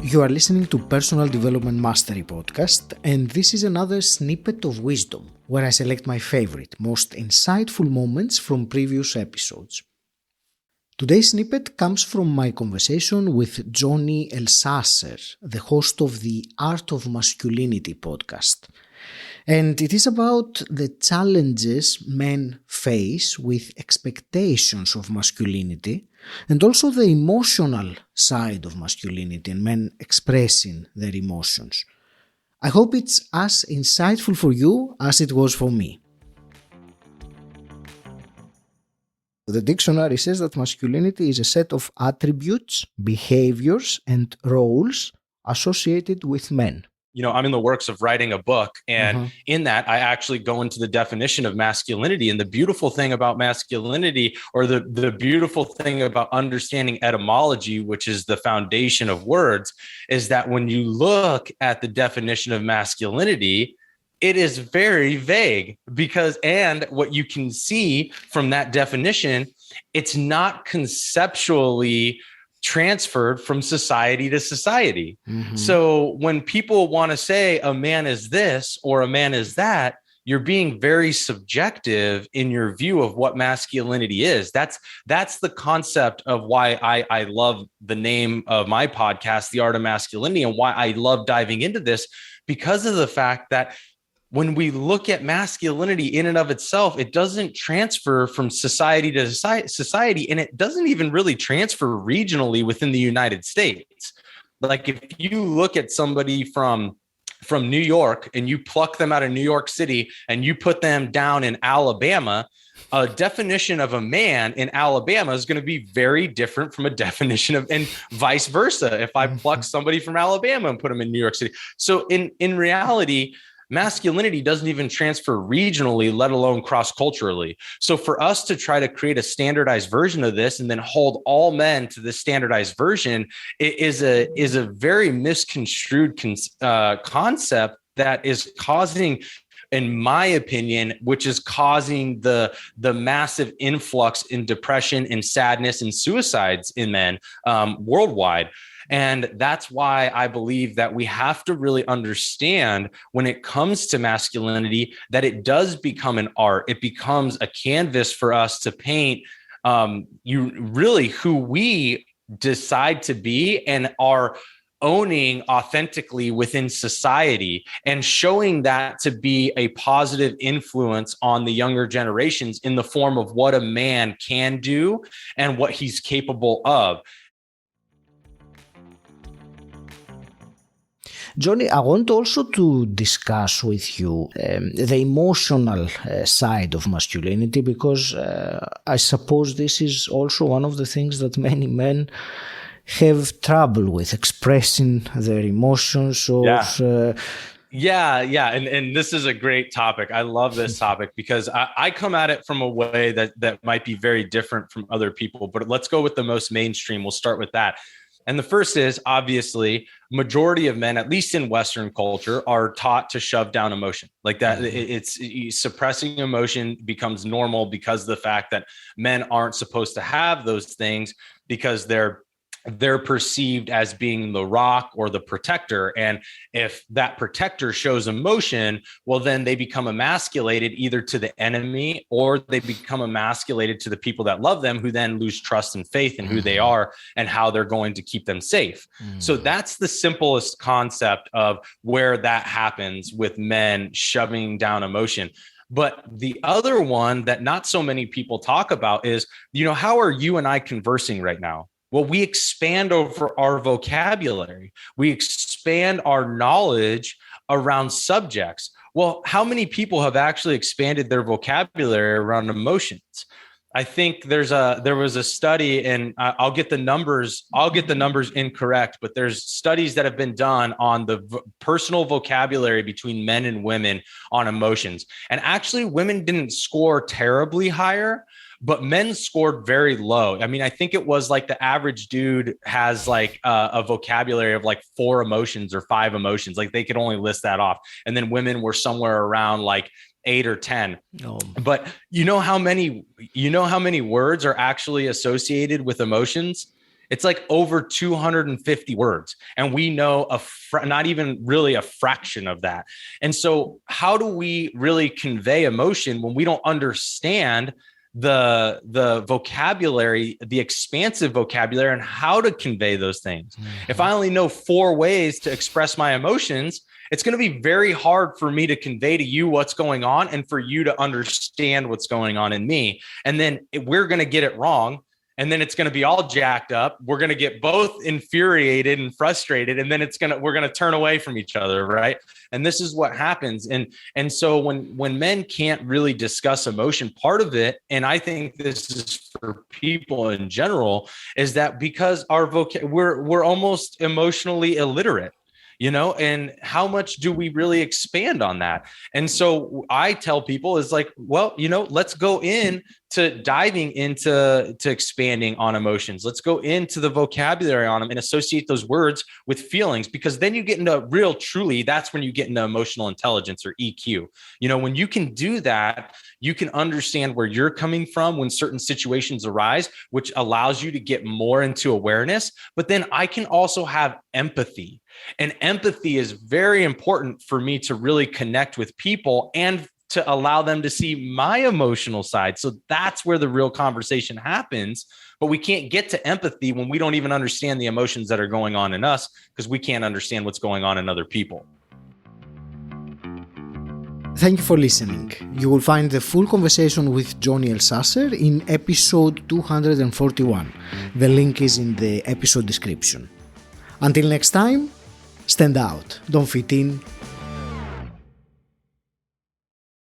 You are listening to Personal Development Mastery Podcast, and this is another snippet of wisdom, where I select my favorite, most insightful moments from previous episodes. Today's snippet comes from my conversation with Johnny Elsasser, the host of the Art of Masculinity podcast. And it is about the challenges men face with expectations of masculinity and also the emotional side of masculinity and men expressing their emotions. I hope it's as insightful for you as it was for me. The dictionary says that masculinity is a set of attributes, behaviors, and roles associated with men. You know, I'm in the works of writing a book, and in that I actually go into the definition of masculinity. And the beautiful thing about masculinity, or the beautiful thing about understanding etymology, which is the foundation of words, is that when you look at the definition of masculinity, it is very vague and what you can see from that definition, it's not conceptually transferred from society to society. So when people want to say a man is this or a man is that, you're being very subjective in your view of what masculinity is. That's the concept of why I love the name of my podcast, The Art of Masculinity, and why I love diving into this, because of the fact that when we look at masculinity in and of itself, it doesn't transfer from society to society, and it doesn't even really transfer regionally within the United States. Like if you look at somebody from New York and you pluck them out of New York City and you put them down in Alabama, a definition of a man in Alabama is going to be very different from a definition of, and vice versa, if I pluck somebody from Alabama and put them in New York City. So in reality, masculinity doesn't even transfer regionally, let alone cross-culturally. So for us to try to create a standardized version of this and then hold all men to this standardized version, it is a very misconstrued concept that is causing, in my opinion, which is causing the massive influx in depression and sadness and suicides in men worldwide. And that's why I believe that we have to really understand, when it comes to masculinity, that it does become an art. It becomes a canvas for us to paint who we decide to be and are owning authentically within society, and showing that to be a positive influence on the younger generations in the form of what a man can do and what he's capable of. Johnny, I want also to discuss with you the emotional side of masculinity, because I suppose this is also one of the things that many men have trouble with, expressing their emotions. And this is a great topic. I love this topic because I come at it from a way that might be very different from other people, but let's go with the most mainstream. We'll start with that. And the first is, obviously, majority of men, at least in Western culture, are taught to shove down emotion like that. It's suppressing emotion becomes normal because of the fact that men aren't supposed to have those things, because they're perceived as being the rock or the protector. And if that protector shows emotion, well, then they become emasculated either to the enemy, or they become emasculated to the people that love them, who then lose trust and faith in who they are and how they're going to keep them safe. So that's the simplest concept of where that happens with men shoving down emotion. But the other one that not so many people talk about is, how are you and I conversing right now? Well, we expand over our vocabulary. We expand our knowledge around subjects. Well, how many people have actually expanded their vocabulary around emotions? I think there was a study, and I'll get the numbers incorrect, but there's studies that have been done on the personal vocabulary between men and women on emotions. And actually, women didn't score terribly higher, but men scored very low. I mean, I think it was like the average dude has like a vocabulary of like 4 emotions or 5 emotions. Like they could only list that off. And then women were somewhere around like 8 or 10. Oh. But you know how many words are actually associated with emotions? It's like over 250 words. And we know not even really a fraction of that. And so how do we really convey emotion when we don't understand the vocabulary, the expansive vocabulary, and how to convey those things? If I only know 4 ways to express my emotions, it's going to be very hard for me to convey to you what's going on and for you to understand what's going on in me. And then we're going to get it wrong. And then it's going to be all jacked up. We're going to get both infuriated and frustrated. And then we're going to turn away from each other. Right. And this is what happens. And so when men can't really discuss emotion, part of it, and I think this is for people in general, is that because we're almost emotionally illiterate. And how much do we really expand on that? And so I tell people is like, well, let's go in to diving into expanding on emotions. Let's go into the vocabulary on them and associate those words with feelings, because then you get into that's when you get into emotional intelligence, or EQ. When you can do that, you can understand where you're coming from when certain situations arise, which allows you to get more into awareness. But then I can also have empathy. And empathy is very important for me to really connect with people and to allow them to see my emotional side. So that's where the real conversation happens. But we can't get to empathy when we don't even understand the emotions that are going on in us, because we can't understand what's going on in other people. Thank you for listening. You will find the full conversation with Johnny Elsasser in episode 241. The link is in the episode description. Until next time, stand out, don't fit in,